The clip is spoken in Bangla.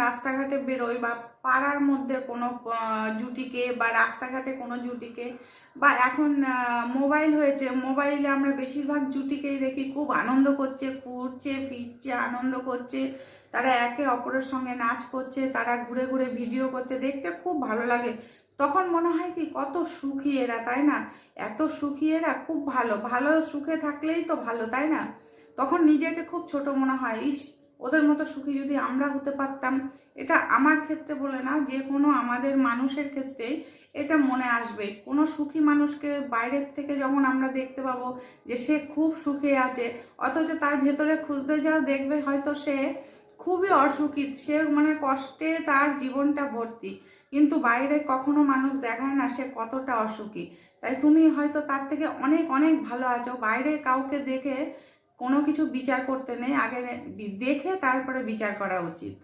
রাস্তাঘাটে বেরোই বা পাড়ার মধ্যে কোনো জুটিকে বা রাস্তাঘাটে কোনো জুটিকে, বা এখন মোবাইল হয়েছে, মোবাইলে আমরা বেশিরভাগ জুটিকেই দেখি খুব আনন্দ করছে, ঘুরছে ফিরছে, আনন্দ করছে, তারা একে অপরের সঙ্গে নাচ করছে, তারা ঘুরে ঘুরে ভিডিও করছে, দেখতে খুব ভালো লাগে। তখন মনে হয় কি কত সুখী এরা, তাই না? এত সুখী এরা, খুব ভালো ভালো সুখে থাকলেই তো ভালো, তাই না? তখন নিজেকে খুব ছোট মনে হয়, ইস ওদের মতো সুখী যদি আমরা হতে পারতাম। এটা আমার ক্ষেত্রে বলে না, যে কোনো আমাদের মানুষের ক্ষেত্রেই এটা মনে আসবে। কোনো সুখী মানুষকে বাইরের থেকে যখন আমরা দেখতে পাবো যে সে খুব সুখে আছে, অথচ তার ভেতরে খুঁজতে যাও দেখবে হয়তো সে খুবই অসুখী, সে মানে কষ্টে তার জীবনটা ভর্তি, কিন্তু বাইরে কখনো মানুষ দেখায় না সে কতটা অসুখী। তাই তুমি হয়তো তার থেকে অনেক অনেক ভালো আছো। বাইরে কাউকে দেখে কোনো কিছু বিচার করতে নেই, আগে দেখে তারপরে বিচার করা উচিত।